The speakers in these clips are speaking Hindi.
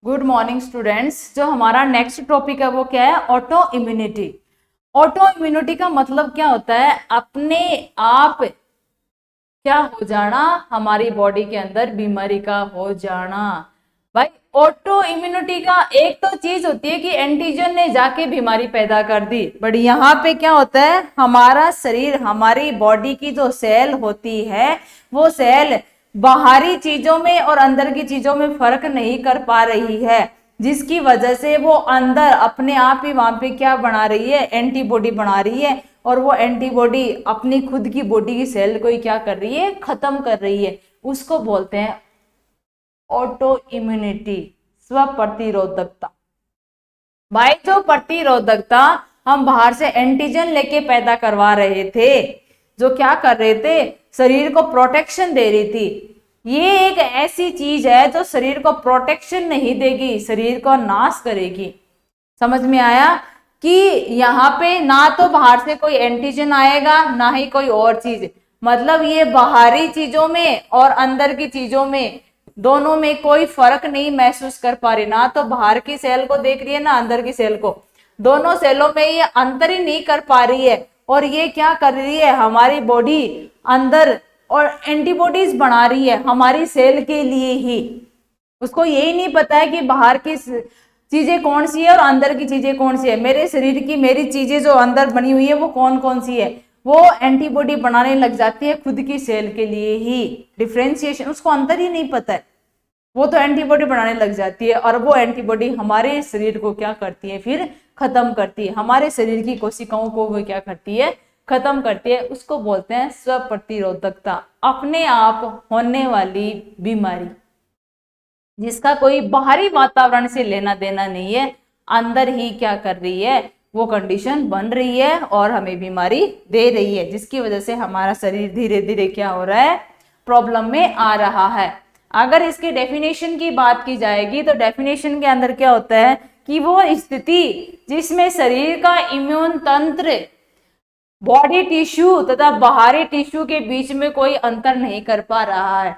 Good morning students. जो हमारा नेक्स्ट टॉपिक है वो क्या है? Auto immunity. ऑटो इम्यूनिटी का मतलब क्या होता है? अपने आप क्या हो जाना, हमारी बॉडी के अंदर बीमारी का हो जाना। भाई ऑटो इम्यूनिटी का एक तो चीज होती है कि एंटीजन ने जाके बीमारी पैदा कर दी, बट यहाँ पे क्या होता है, हमारा शरीर, हमारी बॉडी की जो सेल होती है वो सेल बाहरी चीजों में और अंदर की चीजों में फर्क नहीं कर पा रही है, जिसकी वजह से वो अंदर अपने आप ही वहां पे क्या बना रही है, एंटीबॉडी बना रही है। और वो एंटीबॉडी अपनी खुद की बॉडी की सेल को ही क्या कर रही है, खत्म कर रही है। उसको बोलते हैं ऑटो इम्यूनिटी, स्व प्रतिरोधकता। भाई जो प्रतिरोधकता हम बाहर से एंटीजन लेके पैदा करवा रहे थे, जो क्या कर रहे थे, शरीर को प्रोटेक्शन दे रही थी, ये एक ऐसी चीज है जो शरीर को प्रोटेक्शन नहीं देगी, शरीर को नाश करेगी। समझ में आया कि यहाँ पे ना तो बाहर से कोई एंटीजन आएगा ना ही कोई और चीज, मतलब ये बाहरी चीजों में और अंदर की चीजों में दोनों में कोई फर्क नहीं महसूस कर पा रही, ना तो बाहर की सेल को देख रही है ना अंदर की सेल को, दोनों सेलों में ये अंतर ही नहीं कर पा रही है। और ये क्या कर रही है, हमारी बॉडी अंदर और एंटीबॉडीज बना रही है हमारी सेल के लिए ही। उसको यही नहीं पता है कि बाहर की चीजें कौन सी है और अंदर की चीजें कौन सी है, मेरे शरीर की मेरी चीजें जो अंदर बनी हुई है वो कौन कौन सी है। वो एंटीबॉडी बनाने लग जाती है खुद की सेल के लिए ही, डिफ्रेंशिएशन उसको अंदर ही नहीं पता है, वो तो एंटीबॉडी बनाने लग जाती है। और वो एंटीबॉडी हमारे शरीर को क्या करती है, फिर खत्म करती है, हमारे शरीर की कोशिकाओं को वो क्या करती है, खत्म करती है। उसको बोलते हैं स्व प्रतिरोधकता, अपने आप होने वाली बीमारी जिसका कोई बाहरी वातावरण से लेना देना नहीं है, अंदर ही क्या कर रही है, वो कंडीशन बन रही है और हमें बीमारी दे रही है, जिसकी वजह से हमारा शरीर धीरे धीरे क्या हो रहा है, प्रॉब्लम में आ रहा है। अगर इसके डेफिनेशन की बात की जाएगी तो डेफिनेशन के अंदर क्या होता है कि वो स्थिति जिसमें शरीर का इम्यून तंत्र बॉडी टिश्यू तथा बाहरी टिश्यू के बीच में कोई अंतर नहीं कर पा रहा है।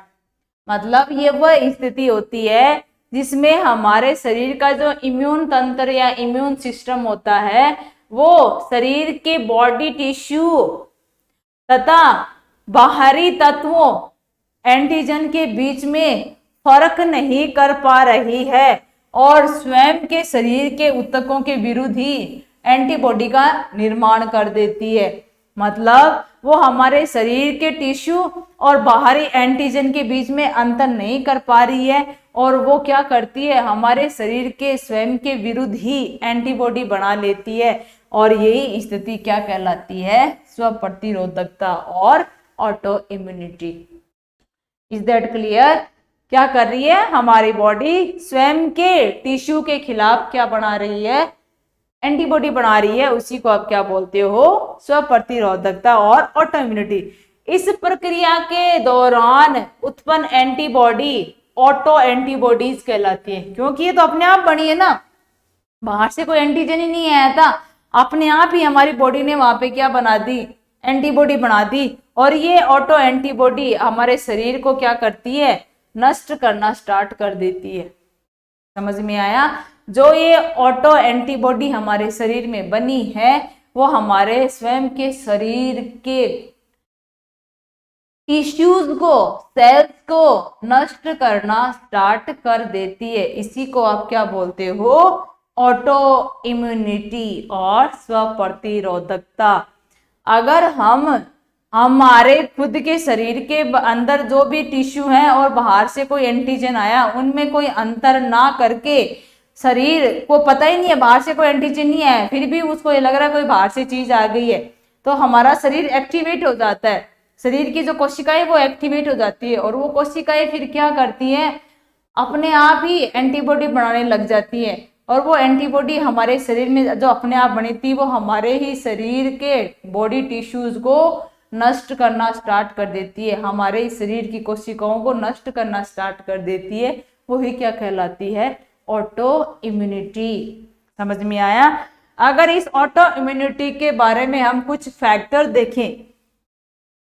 मतलब ये वह स्थिति होती है जिसमें हमारे शरीर का जो इम्यून तंत्र या इम्यून सिस्टम होता है वो शरीर के बॉडी टिश्यू तथा बाहरी तत्वों एंटीजन के बीच में फर्क नहीं कर पा रही है और स्वयं के शरीर के ऊतकों के विरुद्ध ही एंटीबॉडी का निर्माण कर देती है। मतलब वो हमारे शरीर के टिश्यू और बाहरी एंटीजन के बीच में अंतर नहीं कर पा रही है और वो क्या करती है, हमारे शरीर के स्वयं के विरुद्ध ही एंटीबॉडी बना लेती है। और यही स्थिति क्या कहलाती है, स्व प्रतिरोधकता और auto immunity. Is that clear? क्या कर रही है, हमारी बॉडी स्वयं के टिश्यू के खिलाफ क्या बना रही है, एंटीबॉडी बना रही है, उसी को आप क्या बोलते हो, स्व प्रतिरोधकता और ऑटो इम्यूनिटी। इस प्रक्रिया के दौरान उत्पन्न एंटीबॉडी ऑटो एंटीबॉडीज कहलाती है, क्योंकि ये तो अपने आप बनी है ना, बाहर से कोई एंटीजन ही नहीं आया था, अपने आप ही हमारी बॉडी ने वहां पे क्या बना दी, एंटीबॉडी बना दी। और ये ऑटो एंटीबॉडी हमारे शरीर को क्या करती है, नष्ट करना स्टार्ट कर देती है। समझ में आया? जो ये ऑटो एंटीबॉडी हमारे शरीर में बनी है वो हमारे स्वयं के शरीर के टिश्यूज को, सेल्स को नष्ट करना स्टार्ट कर देती है। इसी को आप क्या बोलते हो, ऑटो इम्यूनिटी और स्व प्रतिरोधकता। अगर हम हमारे खुद के शरीर के अंदर जो भी टिश्यू है और बाहर से कोई एंटीजन आया, उनमें कोई अंतर ना करके, शरीर को पता ही नहीं है बाहर से कोई एंटीजन नहीं है, फिर भी उसको ये लग रहा है कोई बाहर से चीज आ गई है, तो हमारा शरीर एक्टिवेट हो जाता है, शरीर की जो कोशिकाएं वो एक्टिवेट हो जाती है और वो कोशिकाएं फिर क्या करती है, अपने आप ही एंटीबॉडी बनाने लग जाती है। और वो एंटीबॉडी हमारे शरीर में जो अपने आप बनी थी वो हमारे ही शरीर के बॉडी टिश्यूज को नष्ट करना स्टार्ट कर देती है, हमारे शरीर की कोशिकाओं को नष्ट करना स्टार्ट कर देती है। वही क्या कहलाती है, ऑटो इम्यूनिटी। समझ में आया? अगर इस ऑटो इम्यूनिटी के बारे में हम कुछ फैक्टर देखें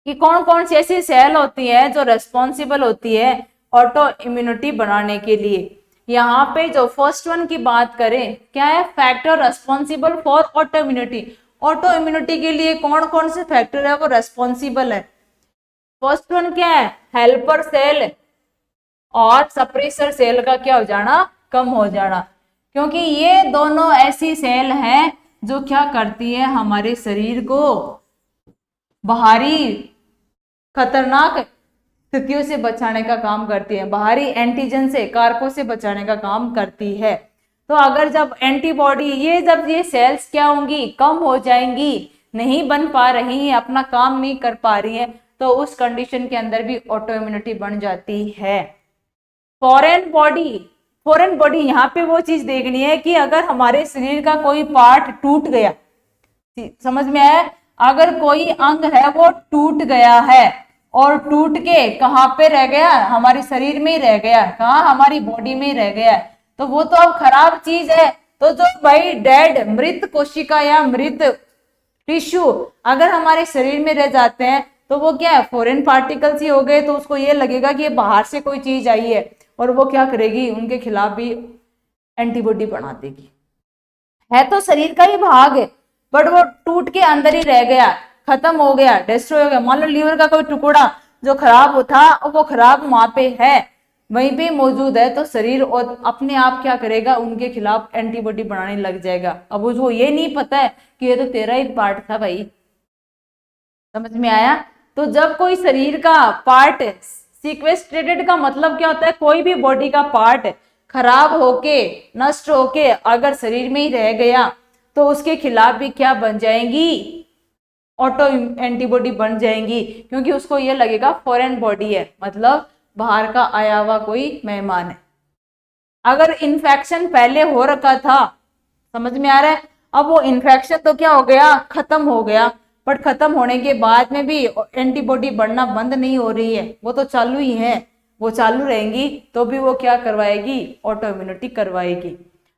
कि कौन कौन सी ऐसी सेल होती है जो रेस्पॉन्सिबल होती है ऑटो इम्यूनिटी बनाने के लिए, यहाँ पे जो फर्स्ट वन की बात करें, क्या है, factor responsible for auto immunity. Auto immunity के लिए कौन कौन से फैक्टर है वो रेस्पॉन्सिबल है। फर्स्ट वन क्या है, हेल्पर सेल और सप्रेसर सेल का क्या हो जाना, कम हो जाना, क्योंकि ये दोनों ऐसी सेल हैं जो क्या करती है, हमारे शरीर को बाहरी खतरनाक स्थितियों से बचाने का काम करती है, बाहरी एंटीजन से, कारकों से बचाने का काम करती है। तो अगर जब एंटीबॉडी, जब ये सेल्स क्या होंगी, कम हो जाएंगी, नहीं बन पा रही है, अपना काम नहीं कर पा रही है, तो उस कंडीशन के अंदर भी ऑटो इम्यूनिटी बन जाती है। फॉरेन बॉडी यहाँ पे वो चीज देखनी है कि अगर हमारे शरीर का कोई पार्ट टूट गया, समझ में आया, अगर कोई अंग है वो टूट गया है और टूट के कहाँ पे रह गया, हमारे शरीर में ही रह गया, कहाँ, हमारी बॉडी में ही रह गया, तो वो तो अब खराब चीज है। तो जो भाई डेड, मृत कोशिका या मृत टिश्यू अगर हमारे शरीर में रह जाते हैं तो वो क्या है, फॉरेन पार्टिकल्स ही हो गए, तो उसको ये लगेगा कि ये बाहर से कोई चीज आई है और वो क्या करेगी, उनके खिलाफ भी एंटीबॉडी बना देगी। है तो शरीर का ही भाग है, बट वो टूट के अंदर ही रह गया, खत्म हो गया, डिस्ट्रॉय हो गया। मान लो लीवर का कोई टुकड़ा जो खराब था, वो खराब वहां पे है, वहीं पे मौजूद है, तो शरीर और अपने आप क्या करेगा, उनके खिलाफ एंटीबॉडी बनाने लग जाएगा। अब उसको ये नहीं पता है कि ये तो तेरा ही पार्ट था भाई, समझ में आया। तो जब कोई शरीर का पार्ट सीक्वेस्ट्रेटेड का मतलब क्या होता है, कोई भी बॉडी का पार्ट खराब होके, नष्ट होके अगर शरीर में ही रह गया तो उसके खिलाफ भी क्या बन जाएंगी, ऑटो एंटीबॉडी बन जाएंगी, क्योंकि उसको ये लगेगा फॉरेन बॉडी है, मतलब बाहर का आया हुआ कोई मेहमान है। अगर इन्फेक्शन पहले हो रखा था, समझ में आ रहा है, अब वो इन्फेक्शन तो क्या हो गया, खत्म हो गया, बट खत्म होने के बाद में भी एंटीबॉडी बढ़ना बंद नहीं हो रही है, वो तो चालू ही है, वो चालू रहेंगी, तो भी वो क्या करवाएगी, ऑटो इम्यूनिटी करवाएगी।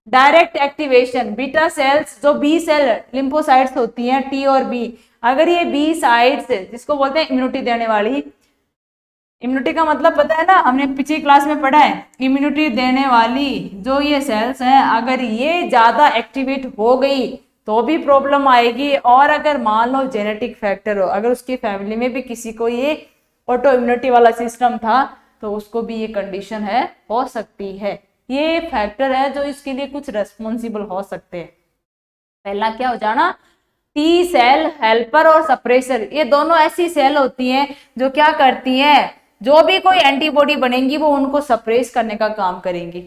डायरेक्ट एक्टिवेशन, बीटा सेल्स, जो बी सेल लिम्फोसाइट्स होती हैं, टी और बी, अगर ये बी साइट्स, जिसको बोलते हैं इम्यूनिटी देने वाली, इम्यूनिटी का मतलब पता है ना, हमने पिछली क्लास में पढ़ा है, इम्यूनिटी देने वाली जो ये सेल्स हैं, अगर ये ज्यादा एक्टिवेट हो गई तो भी प्रॉब्लम आएगी। और अगर मान लो जेनेटिक फैक्टर हो, अगर उसकी फैमिली में भी किसी को ये ऑटो इम्यूनिटी वाला सिस्टम था, तो उसको भी ये कंडीशन है, हो सकती है। ये फैक्टर है जो इसके लिए कुछ रेस्पॉन्सिबल हो सकते हैं। पहला क्या हो जाना, टी सेल हेल्पर और सप्रेसर, ये दोनों ऐसी सेल होती हैं जो क्या करती हैं, जो भी कोई एंटीबॉडी बनेंगी वो उनको सप्रेस करने का काम करेंगी।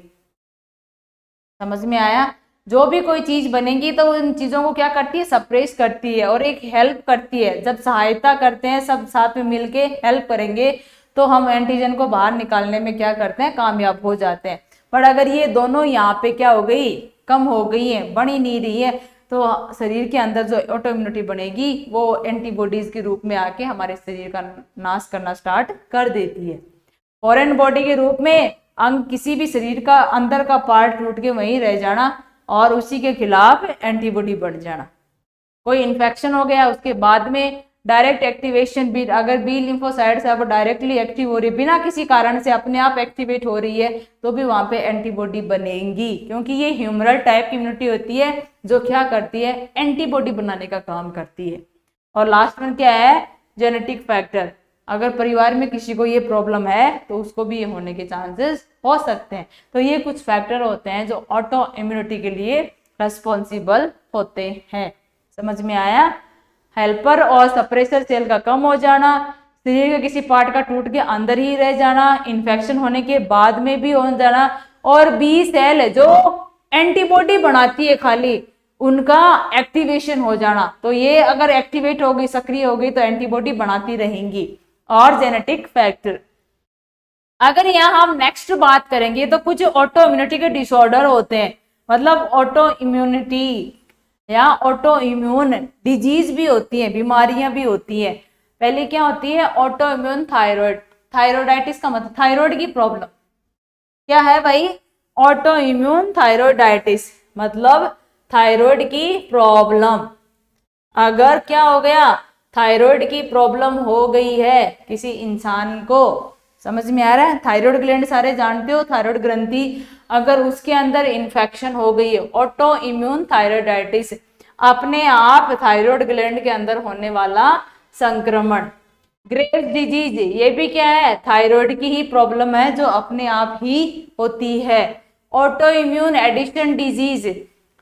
समझ में आया, जो भी कोई चीज बनेगी तो उन चीजों को क्या करती है, सप्रेस करती है और एक हेल्प करती है। जब सहायता करते हैं, सब साथ में मिलके हेल्प करेंगे, तो हम एंटीजन को बाहर निकालने में क्या करते हैं, कामयाब हो जाते हैं। पर अगर ये दोनों यहाँ पे क्या हो गई, कम हो गई है, बन ही नहीं रही है, तो शरीर के अंदर जो ऑटो इम्यूनिटी बनेगी वो एंटीबॉडीज के रूप में आके हमारे शरीर का नाश करना स्टार्ट कर देती है। फॉरेन बॉडी के रूप में अंग, किसी भी शरीर का अंदर का पार्ट टूट के वहीं रह जाना और उसी के खिलाफ एंटीबॉडी बढ़ जाना। कोई इन्फेक्शन हो गया, उसके बाद में डायरेक्ट एक्टिवेशन भी, अगर बी लिम्फोसाइट्स है वो डायरेक्टली एक्टिव हो रही है, बिना किसी कारण से अपने आप एक्टिवेट हो रही है, तो भी वहां पे एंटीबॉडी बनेगी, क्योंकि ये ह्यूमरल टाइप की इम्यूनिटी होती है जो क्या करती है, एंटीबॉडी बनाने का काम करती है। और लास्ट में क्या है, जेनेटिक फैक्टर, अगर परिवार में किसी को ये प्रॉब्लम है तो उसको भी ये होने के चांसेस हो सकते हैं। तो ये कुछ फैक्टर होते हैं जो ऑटो इम्यूनिटी के लिए रेस्पॉन्सिबल होते हैं। समझ में आया, हेल्पर और सप्रेसर सेल का कम हो जाना, शरीर के किसी पार्ट का टूट के अंदर ही रह जाना, इन्फेक्शन होने के बाद में भी हो जाना, और बी सेल जो एंटीबॉडी बनाती है खाली, उनका एक्टिवेशन हो जाना। तो ये अगर एक्टिवेट हो गई, सक्रिय हो गई, तो एंटीबॉडी बनाती रहेंगी। और जेनेटिक फैक्टर, अगर यहाँ हम नेक्स्ट बात करेंगे तो कुछ ऑटो इम्यूनिटी के डिसऑर्डर होते हैं, मतलब ऑटो इम्यूनिटी या ऑटो इम्यून डिजीज भी होती है, बीमारियां भी होती है। पहले क्या होती है, ऑटो इम्यून थायराइड, थायरोइडाइटिस का मतलब थायराइड की प्रॉब्लम। क्या है भाई, ऑटो इम्यून थायरोइडाइटिस मतलब थायराइड की प्रॉब्लम। अगर क्या हो गया, थायराइड की प्रॉब्लम हो गई है किसी इंसान को, समझ में आ रहा है। थायराइड ग्लैंड सारे जानते हो, थायराइड ग्रंथि, अगर उसके अंदर इन्फेक्शन हो गई है, ऑटो इम्यून थायराइडाइटिस, अपने आप थायराइड ग्लैंड के अंदर होने वाला संक्रमण। ग्रेव्स डिजीज, ये भी क्या है, थायराइड की ही प्रॉब्लम है जो अपने आप ही होती है। ऑटो इम्यून एडिशन डिजीज,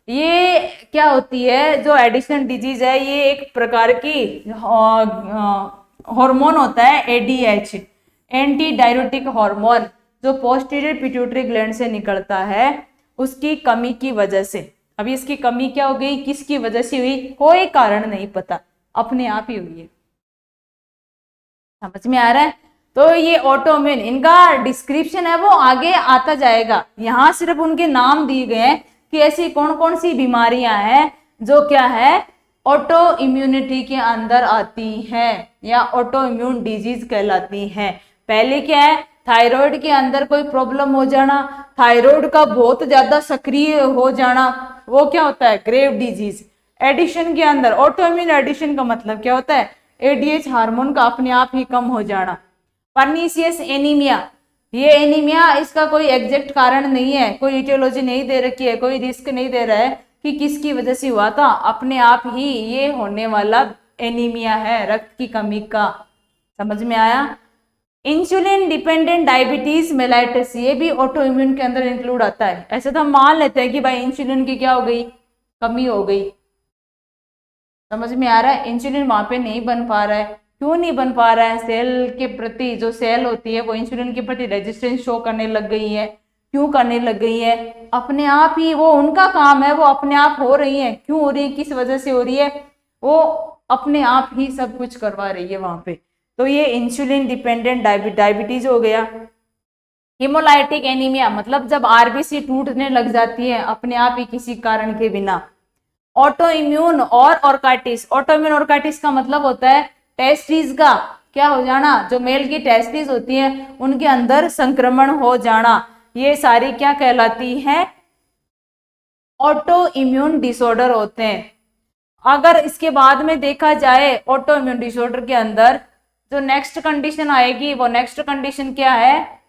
ये क्या होती है, जो एडिशन डिजीज है ये एक प्रकार की हार्मोन होता है एडीएच, एंटी डायरेटिक हार्मोन, जो पोस्टीरियर पिट्यूटरी ग्लैंड से निकलता है, उसकी कमी की वजह से। अभी इसकी कमी क्या हो गई, किसकी वजह से हुई, कोई कारण नहीं पता, अपने आप ही हुई है। समझ में आ रहा है। तो ये ऑटोइम्यून, इनका डिस्क्रिप्शन है वो आगे आता जाएगा, यहाँ सिर्फ उनके नाम दिए गए हैं कि ऐसी कौन कौन सी बीमारियां हैं जो क्या है ऑटो इम्यूनिटी के अंदर आती हैं या ऑटो इम्यून डिजीज कहलाती हैं। पहले क्या है, थायराइड के अंदर कोई प्रॉब्लम हो जाना, थायराइड का बहुत ज्यादा सक्रिय हो जाना, वो क्या होता है, ग्रेव डिजीज। एडिशन के अंदर, ऑटो इम्यून एडिशन का मतलब क्या होता है, एडीएच हार्मोन का अपने आप ही कम हो जाना। पर्नीशियस एनीमिया, ये एनीमिया इसका कोई एग्जैक्ट कारण नहीं है, कोई इटियोलॉजी नहीं दे रखी है, कोई रिस्क नहीं दे रहा है कि किसकी वजह से हुआ था, अपने आप ही ये होने वाला एनीमिया है, रक्त की कमी का। समझ में आया। इंसुलिन डिपेंडेंट डायबिटीज मेलाइटिस, ये भी ऑटो इम्यून के अंदर इंक्लूड आता है। ऐसे तो हम मान लेते हैं कि भाई इंसुलिन की क्या हो गई, कमी हो गई। समझ में आ रहा है। इंसुलिन वहां पे नहीं बन पा रहा है, क्यों नहीं बन पा रहा है, सेल के प्रति, जो सेल होती है वो इंसुलिन के प्रति रेजिस्टेंस शो करने लग गई है। क्यों करने लग गई है, अपने आप ही, वो उनका काम है, वो अपने आप हो रही है। क्यों हो रही है, किस वजह से हो रही है, वो अपने आप ही सब कुछ करवा रही है वहां पे। तो ये इंसुलिन डिपेंडेंट डायबिटीज हो गया। हिमोलाइटिक एनीमिया, मतलब जब आरबीसी टूटने लग जाती है अपने आप ही किसी कारण के बिना। ऑटो इम्यून और ऑर्काइटिस, ऑटो इम्यून ऑर्काइटिस का मतलब होता है टेस्टिस का क्या हो जाना, जो मेल की टेस्टिस होती है उनके अंदर संक्रमण हो जाना। ये सारी क्या कहलाती है, ऑटो इम्यून डिसऑर्डर होते हैं। अगर इसके बाद में देखा जाए ऑटो इम्यून डिसऑर्डर के अंदर जो नेक्स्ट कंडीशन आएगी, वो नेक्स्ट कंडीशन क्या है,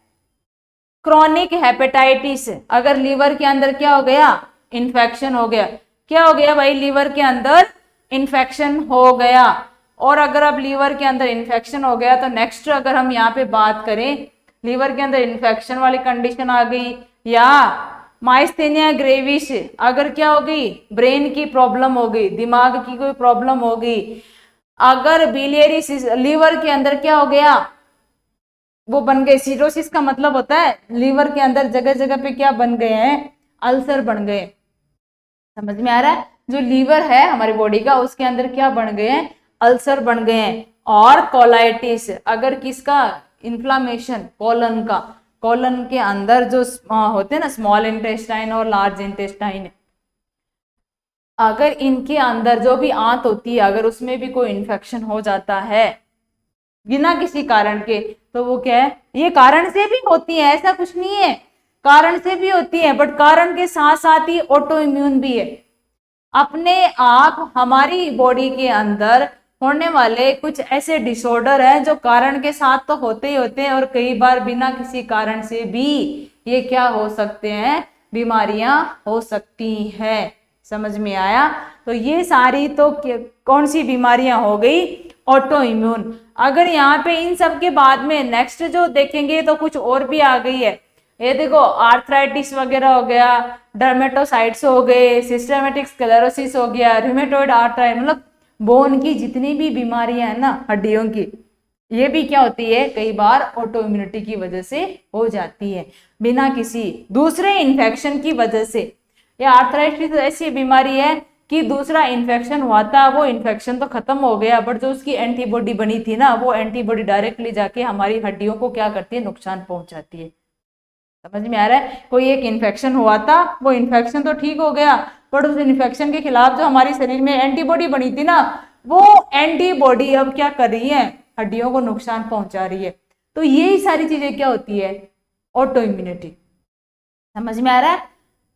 क्रॉनिक हेपेटाइटिस। अगर लीवर के अंदर क्या हो गया, इन्फेक्शन हो गया, क्या हो गया भाई, लीवर के अंदर इन्फेक्शन हो गया। और अगर अब लीवर के अंदर इन्फेक्शन हो गया तो नेक्स्ट अगर हम यहाँ पे बात करें, लीवर के अंदर इन्फेक्शन वाली कंडीशन आ गई, या माइस्थेनिया ग्रेविस, अगर क्या हो गई, ब्रेन की प्रॉब्लम हो गई, दिमाग की कोई प्रॉब्लम हो गई। अगर बिलियरी लीवर के अंदर क्या हो गया, वो बन गए, सीरोसिस का मतलब होता है लीवर के अंदर जगह जगह पे क्या बन गए हैं, अल्सर बन गए। समझ में आ रहा है। जो लीवर है हमारी बॉडी का, उसके अंदर क्या बन गए हैं, अल्सर बन गए हैं। और कोलाइटिस, अगर किसका, इन्फ्लामेशन कोलन का, कोलन के अंदर जो होते हैं ना स्मॉल इंटेस्टाइन और लार्ज इंटेस्टाइन, अगर इनके अंदर जो भी आंत होती है अगर उसमें भी कोई इन्फेक्शन हो जाता है बिना किसी कारण के, तो वो क्या है, ये कारण से भी होती है, ऐसा कुछ नहीं है, कारण से भी होती है, बट कारण के साथ साथ ही ऑटो इम्यून भी है। अपने आप हमारी बॉडी के अंदर होने वाले कुछ ऐसे डिसऑर्डर हैं जो कारण के साथ तो होते ही होते हैं, और कई बार बिना किसी कारण से भी ये क्या हो सकते हैं, बीमारियां हो सकती हैं। समझ में आया। तो ये सारी तो कौन सी बीमारियां हो गई, ऑटो इम्यून। अगर यहाँ पे इन सब के बाद में नेक्स्ट जो देखेंगे तो कुछ और भी आ गई है। ये देखो आर्थराइटिस वगैरह हो गया, डर्मेटोसाइट्स हो गए, सिस्टेमेटिक स्क्लेरोसिस हो गया, रूमेटॉइड आर्थराइटिस, मतलब बोन की जितनी भी बीमारियां हैं ना हड्डियों की, ये भी क्या होती है, कई बार ऑटो इम्यूनिटी की वजह से हो जाती है, बिना किसी दूसरे इन्फेक्शन की वजह से। या आर्थराइटिस ऐसी बीमारी है कि दूसरा इन्फेक्शन हुआ था, वो इन्फेक्शन तो खत्म हो गया, बट जो उसकी एंटीबॉडी बनी थी ना, वो एंटीबॉडी डायरेक्टली जाके हमारी हड्डियों को क्या करती है, नुकसान पहुंचाती है। समझ में आ रहा है। कोई एक इन्फेक्शन हुआ था, वो इन्फेक्शन तो ठीक हो गया, बट उस इन्फेक्शन के खिलाफ जो हमारे शरीर में एंटीबॉडी बनी थी ना, वो एंटीबॉडी अब क्या कर रही है, हड्डियों को नुकसान पहुंचा रही है। तो यही सारी चीजें क्या होती है, ऑटो इम्यूनिटी। समझ में आ रहा है।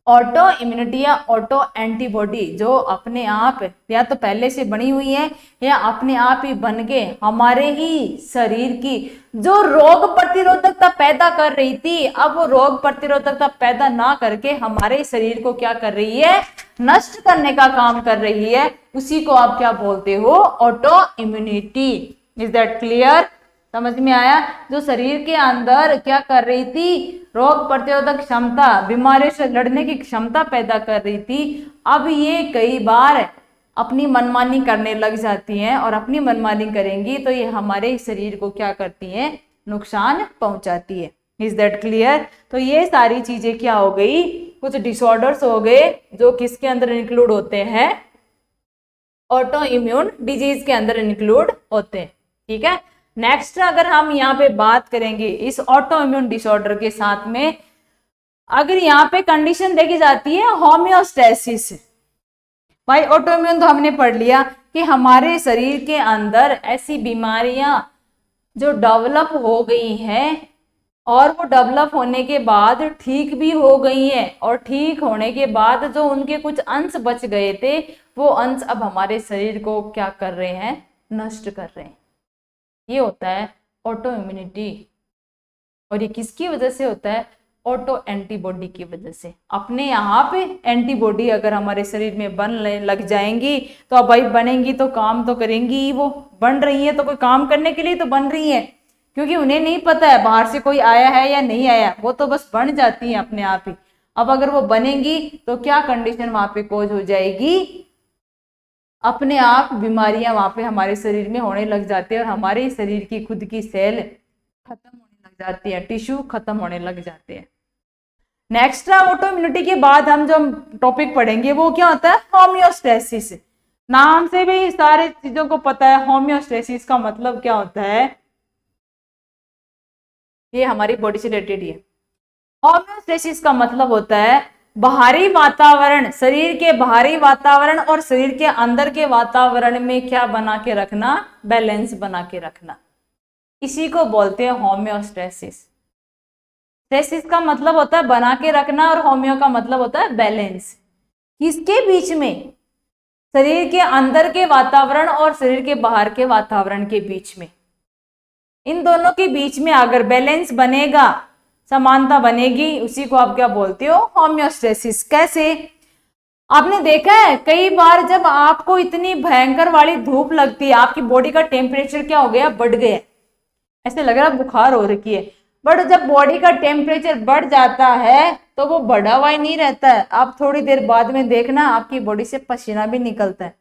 ऑटो इम्यूनिटी या ऑटो एंटीबॉडी जो अपने आप या तो पहले से बनी हुई है या अपने आप ही बन के हमारे ही शरीर की जो रोग प्रतिरोधकता पैदा कर रही थी, अब वो रोग प्रतिरोधकता पैदा ना करके हमारे शरीर को क्या कर रही है, नष्ट करने का काम कर रही है, उसी को आप क्या बोलते हो, auto immunity. Is that clear? समझ में आया? जो शरीर के अंदर क्या कर रही थी, रोग प्रतिरोधक क्षमता, बीमारियों से लड़ने की क्षमता पैदा कर रही थी, अब ये कई बार अपनी मनमानी करने लग जाती हैं, और अपनी मनमानी करेंगी तो ये हमारे शरीर को क्या करती हैं, नुकसान पहुंचाती है। Is that clear? तो ये सारी चीजें क्या हो गई, कुछ डिसऑर्डर्स हो गए जो किसके अंदर इंक्लूड होते हैं, ऑटो इम्यून डिजीज के अंदर इंक्लूड होते हैं। ठीक है, नेक्स्ट अगर हम यहाँ पे बात करेंगे इस ऑटो इम्यून डिसऑर्डर के साथ में, अगर यहाँ पे कंडीशन देखी जाती है होम्योस्टेसिस। भाई ऑटो इम्यून तो हमने पढ़ लिया कि हमारे शरीर के अंदर ऐसी बीमारियां जो डेवलप हो गई हैं और वो डेवलप होने के बाद ठीक भी हो गई हैं, और ठीक होने के बाद जो उनके कुछ अंश बच गए थे वो अंश अब हमारे शरीर को क्या कर रहे हैं, नष्ट कर रहे हैं। ये होता है ऑटो इम्यूनिटी, और ये किसकी वजह से होता है, ऑटो एंटीबॉडी की वजह से। अपने यहाँ पे एंटीबॉडी अगर हमारे शरीर में बनने लग जाएंगी तो अब भाई बनेंगी तो काम तो करेंगी ही, वो बन रही है तो कोई काम करने के लिए तो बन रही है, क्योंकि उन्हें नहीं पता है बाहर से कोई आया है या नहीं आया, वो तो बस बन जाती है अपने आप ही। अब अगर वो बनेंगी तो क्या कंडीशन वहां पे कोज हो जाएगी, अपने आप बीमारियां वहां पे हमारे शरीर में होने लग जाती है, और हमारे शरीर की खुद की सेल खत्म होने लग जाती है, टिश्यू खत्म होने लग जाते हैं। नेक्स्ट ऑटो इम्यूनिटी के बाद हम जो टॉपिक पढ़ेंगे वो क्या होता है, होम्योस्टेसिस। नाम से भी सारे चीजों को पता है, होम्योस्टेसिस का मतलब क्या होता है, ये हमारी बॉडी से रिलेटेड है। होम्योस्टेसिस का मतलब होता है बाहरी वातावरण, शरीर के बाहरी वातावरण और शरीर के अंदर के वातावरण में क्या बना के रखना, बैलेंस बना के रखना, इसी को बोलते हैं होम्योस्टेसिस। स्टेसिस का मतलब होता है बना के रखना, और होम्यो का मतलब होता है बैलेंस। किसके बीच में, शरीर के अंदर के वातावरण और शरीर के बाहर के वातावरण के बीच में, इन दोनों के बीच में अगर बैलेंस बनेगा, समानता बनेगी, उसी को आप क्या बोलते हो, होम्योस्टेसिस। कैसे? आपने देखा है कई बार जब आपको इतनी भयंकर वाली धूप लगती है, आपकी बॉडी का टेम्परेचर क्या हो गया, बढ़ गया, ऐसे लग रहा है बुखार हो रखी है, बट जब बॉडी का टेम्परेचर बढ़ जाता है तो वो बढ़ा हुआ ही नहीं रहता है। आप थोड़ी देर बाद में देखना आपकी बॉडी से पसीना भी निकलता है।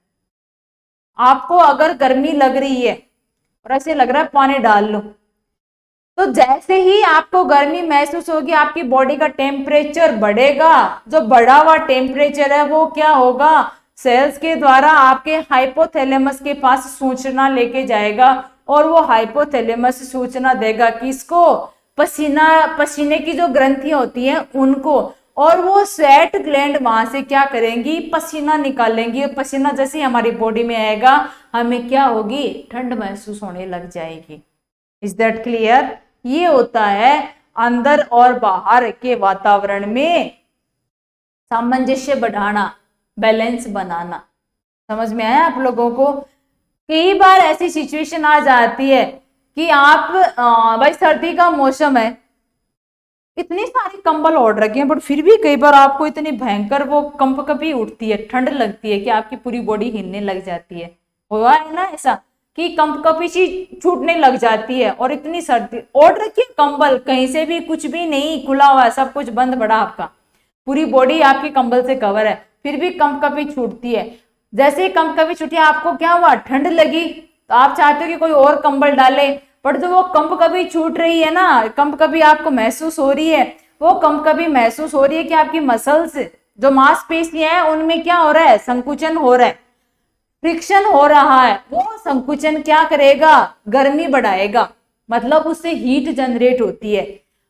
आपको अगर गर्मी लग रही है और ऐसे लग रहा है पानी डाल लो, तो जैसे ही आपको गर्मी महसूस होगी आपकी बॉडी का टेम्परेचर बढ़ेगा, जो बढ़ा हुआ टेम्परेचर है वो क्या होगा, सेल्स के द्वारा आपके हाइपोथैलेमस के पास सूचना लेके जाएगा, और वो हाइपोथैलेमस सूचना देगा किसको, पसीने की जो ग्रंथियां होती हैं उनको, और वो स्वेट ग्लैंड वहां से क्या करेंगी, पसीना निकालेंगी, और पसीना जैसे हमारी बॉडी में आएगा हमें क्या होगी, ठंड महसूस होने लग जाएगी। Is that clear? ये होता है अंदर और बाहर के वातावरण में सामंजस्य बढ़ाना, बैलेंस बनाना। समझ में आया आप लोगों को? कई बार ऐसी सिचुएशन आ जाती है कि आप भाई सर्दी का मौसम है, इतनी सारी कंबल ओढ़ रखे हैं, बट फिर भी कई बार आपको इतनी भयंकर वो कंपकपी उठती है, ठंड लगती है कि आपकी पूरी बॉडी हिलने लग जाती है। हुआ है ना ऐसा कि कंपकपी सी छूटने लग जाती है, और इतनी सर्दी ओढ़ रखी है कंबल, कहीं से भी कुछ भी नहीं खुला हुआ है, सब कुछ बंद पड़ा, आपका पूरी बॉडी आपकी कंबल से कवर है, फिर भी कंपकपी छूटती है। जैसे ही कंपकपी छूटी आपको क्या हुआ, ठंड लगी, तो आप चाहते हो कि कोई और कंबल डाले, बट जो वो कंपकपी छूट रही है ना, कंपकपी आपको महसूस हो रही है, वो कंपकपी महसूस हो रही है कि आपकी मसल्स जो मांसपेशियां हैं उनमें क्या हो रहा है, संकुचन हो रहा है, फ्रिक्शन हो रहा है। वो संकुचन क्या करेगा, गर्मी बढ़ाएगा, मतलब उससे हीट जनरेट होती है।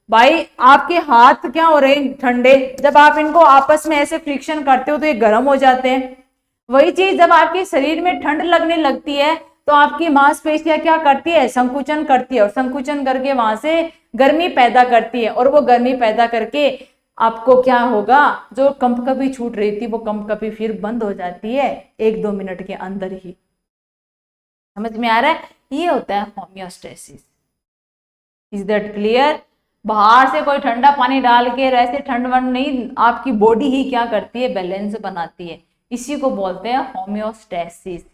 भाई आपके हाथ क्या हो रहे हैं, ठंडे, जब आप इनको आपस में ऐसे फ्रिक्शन करते हो तो ये गर्म हो जाते हैं। वही चीज जब आपके शरीर में ठंड लगने लगती है तो आपकी मांसपेशियां क्या करती है, संकुचन करती है, और संकुचन करके वहां से गर्मी पैदा करती है, और वो गर्मी पैदा करके आपको क्या होगा, जो कंपकपी छूट रही थी वो कंपकपी फिर बंद हो जाती है 1-2 मिनट के अंदर ही। समझ में आ रहा है? ये होता है होम्योस्टेसिस। Is that clear? बाहर से कोई ठंडा पानी डाल के ऐसे ठंड वंड नहीं, आपकी बॉडी ही क्या करती है, बैलेंस बनाती है। इसी को बोलते हैं होम्योस्टेसिस।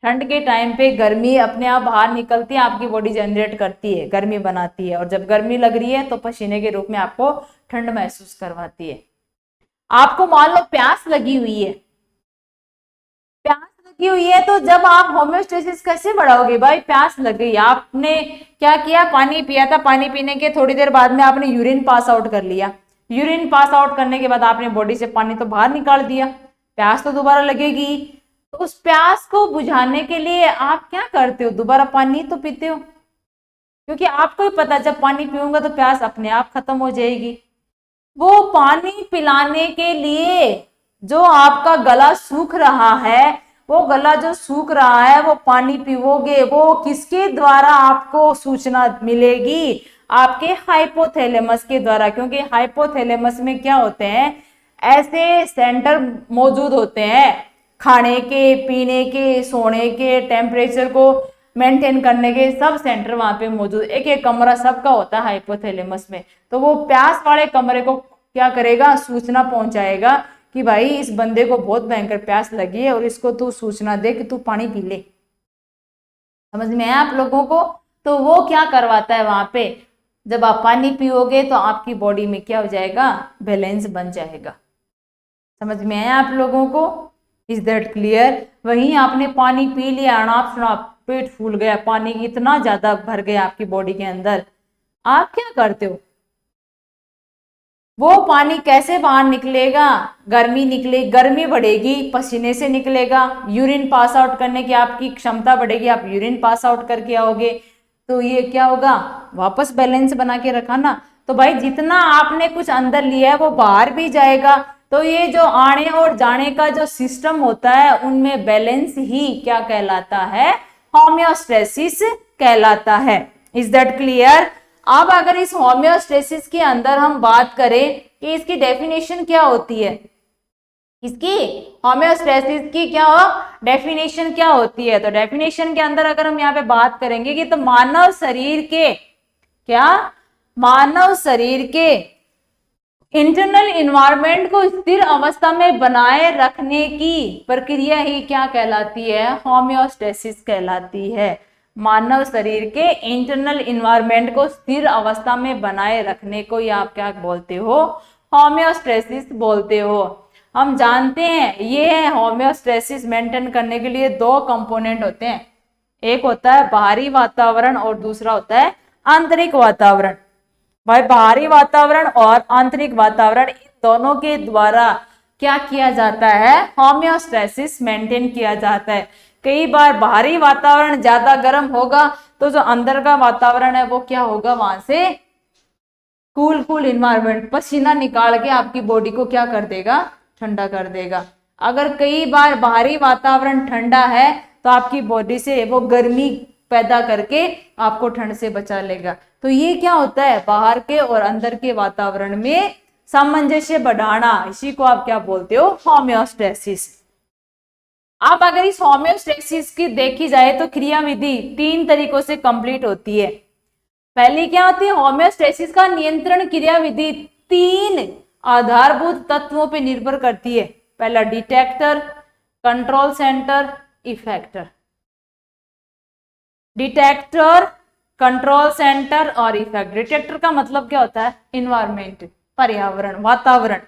ठंड के टाइम पे गर्मी अपने आप बाहर निकलती है, आपकी बॉडी जनरेट करती है, गर्मी बनाती है, और जब गर्मी लग रही है तो पसीने के रूप में आपको ठंड महसूस करवाती है। आपको मान लो प्यास लगी हुई है, प्यास लगी हुई है, तो जब आप होम्योस्टेसिस कैसे बढ़ाओगे भाई? प्यास लग गई, आपने क्या किया, पानी पिया था, पानी पीने के थोड़ी देर बाद में आपने यूरिन पास आउट कर लिया, यूरिन पास आउट करने के बाद आपने बॉडी से पानी तो बाहर निकाल दिया, प्यास तो दोबारा लगेगी। तो उस प्यास को बुझाने के लिए आप क्या करते हो, दोबारा पानी तो पीते हो, क्योंकि आपको ही पता जब पानी पीऊंगा तो प्यास अपने आप खत्म हो जाएगी। वो पानी पिलाने के लिए जो आपका गला सूख रहा है, वो गला जो सूख रहा है, वो पानी पीओगे, वो किसके द्वारा आपको सूचना मिलेगी? आपके हाइपोथैलेमस के द्वारा, क्योंकि हाइपोथैलेमस में क्या होते हैं, ऐसे सेंटर मौजूद होते हैं, खाने के, पीने के, सोने के, टेम्परेचर को मेंटेन करने के सब सेंटर वहां पे मौजूद, एक एक कमरा सबका होता है हाइपोथैलेमस में। तो वो प्यास वाले कमरे को क्या करेगा, सूचना पहुंचाएगा कि भाई इस बंदे को बहुत भयंकर प्यास लगी है और इसको तू सूचना दे कि तू पानी पी ले। समझ में आया आप लोगों को? तो वो क्या करवाता है वहां पे, जब आप पानी पियोगे तो आपकी बॉडी में क्या हो जाएगा, बैलेंस बन जाएगा। समझ में आया आप लोगों को? Is that clear? वहीं आपने पानी पी लिया, अनाप शनाप पेट फूल गया, पानी इतना ज्यादा भर गया आपकी बॉडी के अंदर, आप क्या करते हो? वो पानी कैसे बाहर निकलेगा, गर्मी निकले, गर्मी बढ़ेगी, पसीने से निकलेगा, यूरिन पास आउट करने की आपकी क्षमता बढ़ेगी, आप यूरिन पास आउट करके आओगे, तो ये क्या होगा, वापस बैलेंस बना के रखा ना। तो भाई जितना आपने कुछ अंदर लिया है वो बाहर भी जाएगा, तो ये जो आने और जाने का जो सिस्टम होता है उनमें बैलेंस ही क्या कहलाता है, होम्योस्टेसिस कहलाता है। Is that clear? अब अगर इस होम्योस्टेसिस के अंदर हम बात करें कि इसकी डेफिनेशन क्या होती है, इसकी होम्योस्टेसिस की क्या हो, डेफिनेशन क्या होती है, तो डेफिनेशन के अंदर अगर हम यहाँ पे बात करेंगे कि तो मानव शरीर के क्या, मानव शरीर के इंटरनल इन्वायरमेंट को स्थिर अवस्था में बनाए रखने की प्रक्रिया ही क्या कहलाती है, होम्योस्टेसिस कहलाती है। मानव शरीर के इंटरनल इन्वायरमेंट को स्थिर अवस्था में बनाए रखने को या आप क्या बोलते हो, होम्योस्टेसिस बोलते हो। हम जानते हैं ये होम्योस्टेसिस मेंटेन करने के लिए दो कंपोनेंट होते हैं, एक होता है बाहरी वातावरण और दूसरा होता है आंतरिक वातावरण। भाई बाहरी वातावरण और आंतरिक वातावरण, इन दोनों के द्वारा क्या किया जाता है, होम्योस्टेसिस मेंटेन किया जाता है। कई बार बाहरी वातावरण ज्यादा गर्म होगा तो जो अंदर का वातावरण है वो क्या होगा, वहां से कूल इन्वायरमेंट, पसीना निकाल के आपकी बॉडी को क्या कर देगा, ठंडा कर देगा। अगर कई बार बाहरी वातावरण ठंडा है तो आपकी बॉडी से वो गर्मी पैदा करके आपको ठंड से बचा लेगा। तो ये क्या होता है, बाहर के और अंदर के वातावरण में सामंजस्य बढ़ाना, इसी को आप क्या बोलते हो, होम्योस्टेसिस। अब अगर इस होम्योस्टेसिस की देखी जाए तो क्रियाविधि 3 तरीकों से कंप्लीट होती है। पहली क्या होती है, होम्योस्टेसिस का नियंत्रण क्रियाविधि 3 आधारभूत तत्वों पर निर्भर करती है। पहला detector, control centre, effector. Detector, control centre और इफेक्ट। डिटेक्टर का मतलब क्या होता है, इन्वायरमेंट, पर्यावरण, वातावरण।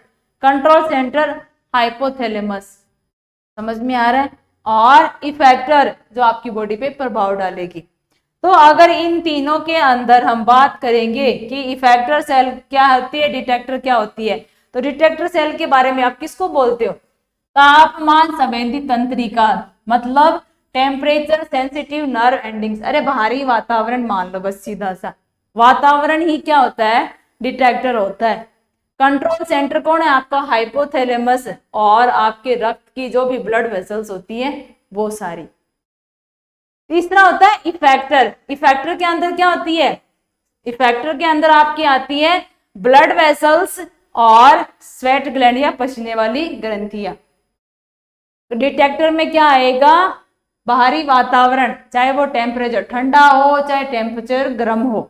कंट्रोल सेंटर हाइपोथैलेमस, समझ में आ रहा है, और इफेक्टर जो आपकी बॉडी पे प्रभाव डालेगी। तो अगर इन तीनों के अंदर हम बात करेंगे कि इफेक्टर सेल क्या होती है, डिटेक्टर क्या होती है, तो डिटेक्टर सेल के बारे में आप किसको बोलते हो, तापमान संवेदी तंत्रिका, मतलब टेम्परेचर सेंसिटिव नर्व एंडिंग्स। अरे बाहरी वातावरण मान लो, बस सीधा सा वातावरण ही क्या होता है, डिटेक्टर होता है। कंट्रोल सेंटर कौन है आपका, हाइपोथैलेमस, और आपके रक्त की जो भी ब्लड वेसल्स होती है वो सारी। तीसरा होता है इफेक्टर। इफेक्टर के अंदर क्या होती है, इफेक्टर के अंदर आपकी आती है ब्लड वेसल्स और स्वेट ग्लैंड या पसीने वाली ग्रंथियां। तो डिटेक्टर में क्या आएगा, बाहरी वातावरण, चाहे वो टेम्परेचर ठंडा हो चाहे टेम्परेचर गर्म हो।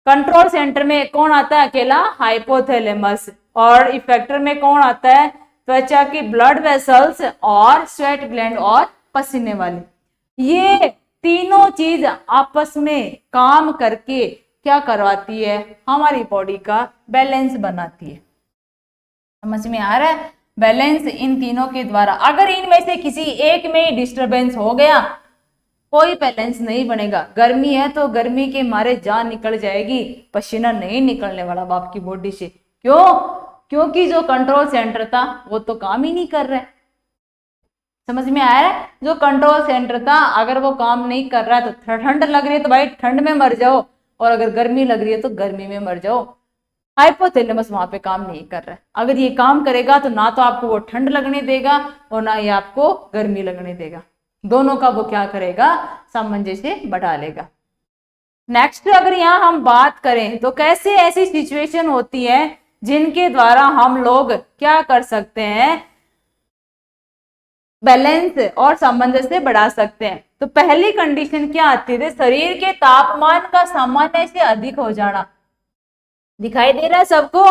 कंट्रोल सेंटर में कौन आता है, अकेला हाइपोथैलेमस। और इफेक्टर में कौन आता है, त्वचा की ब्लड वेसल्स और स्वेट ग्लैंड और पसीने वाली। ये तीनों चीज आपस में काम करके क्या करवाती है, हमारी बॉडी का बैलेंस बनाती है। समझ में आ रहा है, बैलेंस इन तीनों के द्वारा। अगर इनमें से किसी एक में डिस्टरबेंस हो गया, कोई बैलेंस नहीं बनेगा। गर्मी है तो गर्मी के मारे जान निकल जाएगी, पसीना नहीं निकलने वाला बाप की बॉडी से। क्यों, क्योंकि जो कंट्रोल सेंटर था वो तो काम ही नहीं कर रहा है। समझ में आ रहा है, जो कंट्रोल सेंटर था अगर वो काम नहीं कर रहा है तो ठंड लग रही है तो भाई ठंड में मर जाओ, और अगर गर्मी लग रही है तो गर्मी में मर जाओ। हाइपोथैलेमस वहां पे काम नहीं कर रहा है। अगर ये काम करेगा तो ना तो आपको वो ठंड लगने देगा और ना ही आपको गर्मी लगने देगा। दोनों का वो क्या करेगा, सामंजस्य बढ़ा लेगा। नेक्स्ट अगर यहाँ हम बात करें तो कैसे ऐसी सिचुएशन होती है जिनके द्वारा हम लोग क्या कर सकते हैं, बैलेंस और सामंजस्य बढ़ा सकते हैं। तो पहली कंडीशन क्या आती है, शरीर के तापमान का सामान्य से अधिक हो जाना। दिखाई दे रहा है सबको,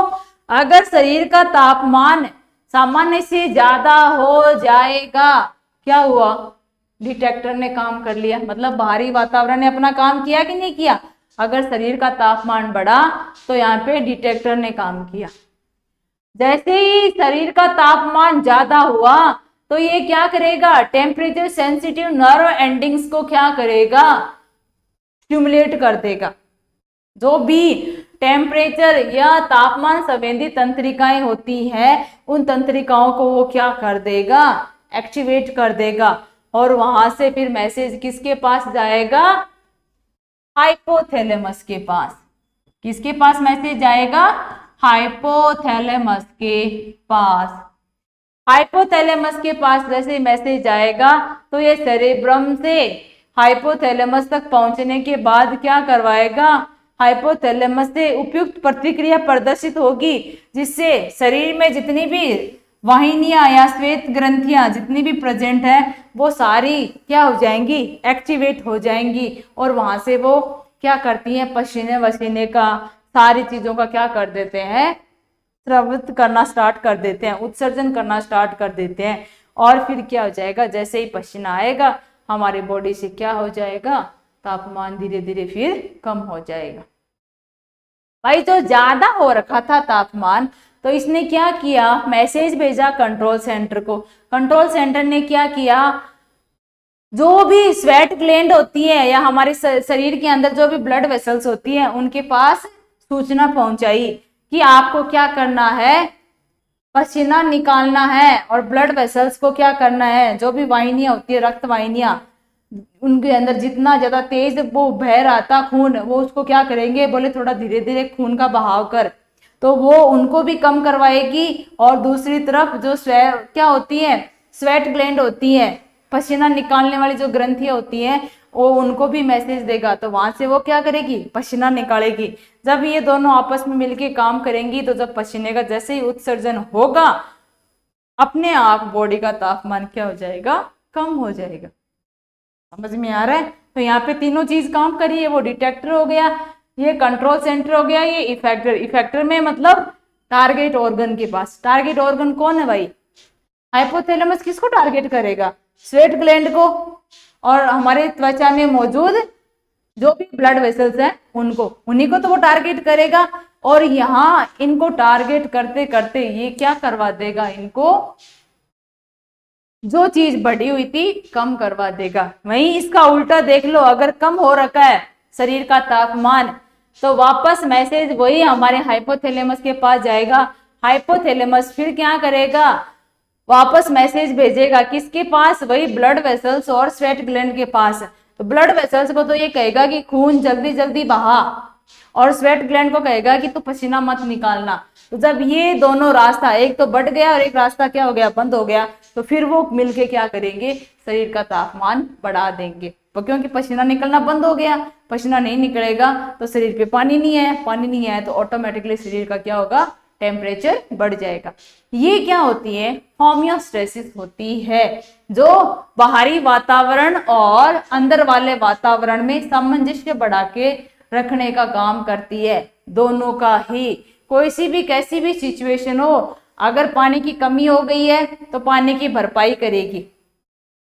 अगर शरीर का तापमान सामान्य से ज्यादा हो जाएगा, क्या हुआ, डिटेक्टर ने काम कर लिया, मतलब बाहरी वातावरण ने अपना काम किया कि नहीं किया। अगर शरीर का तापमान बढ़ा तो यहाँ पे डिटेक्टर ने काम किया। जैसे ही शरीर का तापमान ज्यादा हुआ तो ये क्या करेगा, टेम्परेचर सेंसिटिव नर्व एंडिंग्स को क्या करेगा, स्टिमुलेट कर देगा। जो भी टेम्परेचर या तापमान संवेदी तंत्रिकाएं होती हैं उन तंत्रिकाओं को वो क्या कर देगा, एक्टिवेट कर देगा। और वहां से फिर मैसेज किसके पास जाएगा, हाइपोथैलेमस के पास। किसके पास मैसेज जाएगा, हाइपोथैलेमस के पास। हाइपोथैलेमस के पास जैसे मैसेज जाएगा तो ये सेरेब्रम से हाइपोथैलेमस तक पहुंचने के बाद क्या करवाएगा, हाइपोथैलेमस से उपयुक्त प्रतिक्रिया प्रदर्शित होगी, जिससे शरीर में जितनी भी वाहिनियां या श्वेत ग्रंथियां जितनी भी प्रेजेंट है वो सारी क्या हो जाएंगी, एक्टिवेट हो जाएंगी। और वहां से वो क्या करती हैं, पसीने वसीने का सारी चीजों का क्या कर देते हैं, स्रावित करना स्टार्ट कर देते हैं, उत्सर्जन करना स्टार्ट कर देते हैं। और फिर क्या हो जाएगा, जैसे ही पसीना आएगा हमारी बॉडी से क्या हो जाएगा, तापमान धीरे धीरे फिर कम हो जाएगा। भाई जो ज्यादा हो रखा था तापमान, तो इसने क्या किया, मैसेज भेजा कंट्रोल सेंटर को। कंट्रोल सेंटर ने क्या किया, जो भी स्वेट ग्लैंड होती है या हमारे शरीर के अंदर जो भी ब्लड वेसल्स होती हैं उनके पास सूचना पहुंचाई कि आपको क्या करना है, पसीना निकालना है। और ब्लड वेसल्स को क्या करना है, जो भी वाहिनियां होती है, रक्त वाहिनियां, उनके अंदर जितना ज्यादा तेज वो बह रहा था खून, वो उसको क्या करेंगे, बोले थोड़ा धीरे धीरे खून का बहाव कर, तो वो उनको भी कम करवाएगी। और दूसरी तरफ जो क्या होती है, स्वेट ग्लैंड होती है, पसीना निकालने वाली जो ग्रंथियां होती हैं, वो उनको भी मैसेज देगा, तो वहां से वो क्या करेगी, पसीना निकालेगी। जब ये दोनों आपस में मिलके काम करेंगी तो जब पसीने का जैसे ही उत्सर्जन होगा, अपने आप बॉडी का तापमान क्या हो जाएगा, कम हो जाएगा। समझ में आ रहा है, तो यहाँ पे तीनों चीज काम करी है। वो डिटेक्टर हो गया, ये कंट्रोल सेंटर हो गया, ये इफेक्टर। इफेक्टर में मतलब टारगेट ऑर्गन के पास। टारगेट ऑर्गन कौन है भाई, हाइपोथैलेमस किसको टारगेट करेगा, स्वेट ग्लैंड को। और हमारे त्वचा में मौजूद जो भी ब्लड वेसल्स हैं उनको, उन्हीं को तो वो टारगेट करेगा। और यहाँ इनको टारगेट करते करते ये क्या करवा देगा, इनको जो चीज बढ़ी हुई थी कम करवा देगा। वहीं इसका उल्टा देख लो, अगर कम हो रखा है शरीर का तापमान तो वापस मैसेज वही हमारे हाइपोथैलेमस के पास जाएगा। हाइपोथैलेमस फिर क्या करेगा, वापस मैसेज भेजेगा किसके पास, वही ब्लड वेसल्स और स्वेट ग्लैंड के पास। तो ब्लड वेसल्स को तो ये कहेगा कि खून जल्दी जल्दी बहा, और स्वेट ग्लैंड को कहेगा कि तू पसीना मत निकालना। तो जब ये दोनों रास्ता, एक तो बढ़ गया और एक रास्ता क्या हो गया, बंद हो गया, तो फिर वो मिलके क्या करेंगे, शरीर का तापमान बढ़ा देंगे। तो क्योंकि पसीना निकलना बंद हो गया, पसीना नहीं निकलेगा तो शरीर पे पानी नहीं है, पानी नहीं है तो ऑटोमेटिकली शरीर का क्या होगा, टेम्परेचर बढ़ जाएगा। ये क्या होती है? होम्योस्टेसिस होती है, जो बाहरी वातावरण और अंदर वाले वातावरण में सामंजस्य बढ़ा के रखने का काम करती है। दोनों का ही, कोई सी भी कैसी भी सिचुएशन हो, अगर पानी की कमी हो गई है तो पानी की भरपाई करेगी,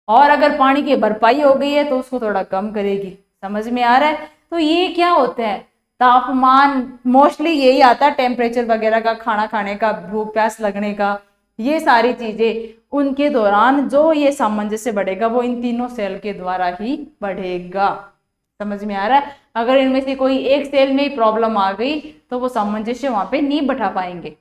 और अगर पानी की भरपाई हो गई है तो उसको थोड़ा कम करेगी। समझ में आ रहा है? तो ये क्या होता है? तापमान मोस्टली यही आता है, टेम्परेचर वगैरह का, खाना खाने का, भूख प्यास लगने का, ये सारी चीजें उनके दौरान जो ये सामंजस्य बढ़ेगा वो इन तीनों सेल के द्वारा ही बढ़ेगा। समझ में आ रहा है? अगर इनमें से कोई एक सेल में ही प्रॉब्लम आ गई तो वो सामंजस्य वहां पे नहीं बैठा पाएंगे।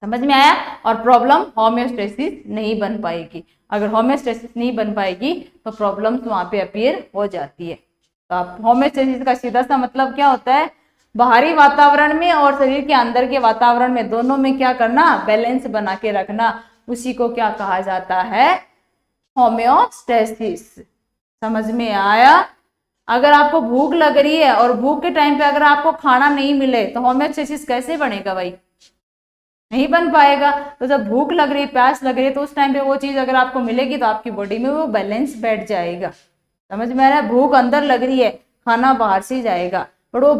समझ में आया? और प्रॉब्लम होम्योस्टेसिस नहीं बन पाएगी। अगर होम्योस्टेसिस नहीं बन पाएगी तो प्रॉब्लम्स वहां पे अपीयर हो जाती है। तो आप होम्योस्टेसिस का सीधा सा मतलब क्या होता है? बाहरी वातावरण में और शरीर के अंदर के वातावरण में, दोनों में क्या करना? बैलेंस बना के रखना। उसी को क्या कहा जाता है? होम्योस्टेसिस। समझ में आया? अगर आपको भूख लग रही है और भूख के टाइम पे अगर आपको खाना नहीं मिले तो होम्योस्टेसिस कैसे बनेगा भाई? नहीं बन पाएगा। तो जब भूख लग रही, प्यास लग रही है, तो उस टाइम पे वो चीज अगर आपको मिलेगी तो आपकी बॉडी में वो बैलेंस बैठ जाएगा। समझ में आ रहा है? भूख अंदर लग रही है, खाना बाहर से जाएगा, पर वो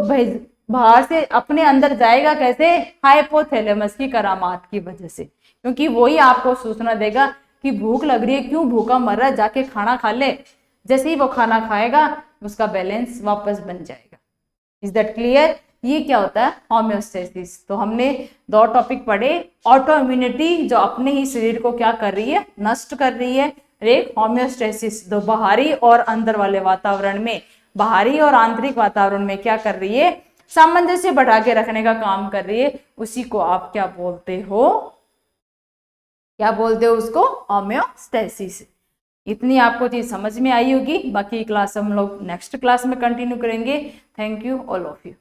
बाहर से अपने अंदर जाएगा कैसे? हाइपोथैलेमस की करामात की वजह से, क्योंकि वही आपको सूचना देगा कि भूख लग रही है, क्यों भूखा मर रहा है, जाके खाना खा ले। जैसे ही वो खाना खाएगा उसका बैलेंस वापस बन जाएगा। Is that clear? ये क्या होता है? होम्योस्टेसिस। तो हमने दो टॉपिक पढ़े, ऑटो इम्यूनिटी जो अपने ही शरीर को क्या कर रही है? नष्ट कर रही है। एक होम्योस्टेसिस जो बाहरी और अंदर वाले वातावरण में, बाहरी और आंतरिक वातावरण में क्या कर रही है? सामंजस्य बढ़ा के रखने का काम कर रही है। उसी को आप क्या बोलते हो? क्या बोलते हो उसको? होम्योस्टेसिस। इतनी आपको चीज समझ में आई होगी। बाकी क्लास हम लोग नेक्स्ट क्लास में कंटिन्यू करेंगे। Thank you all of you.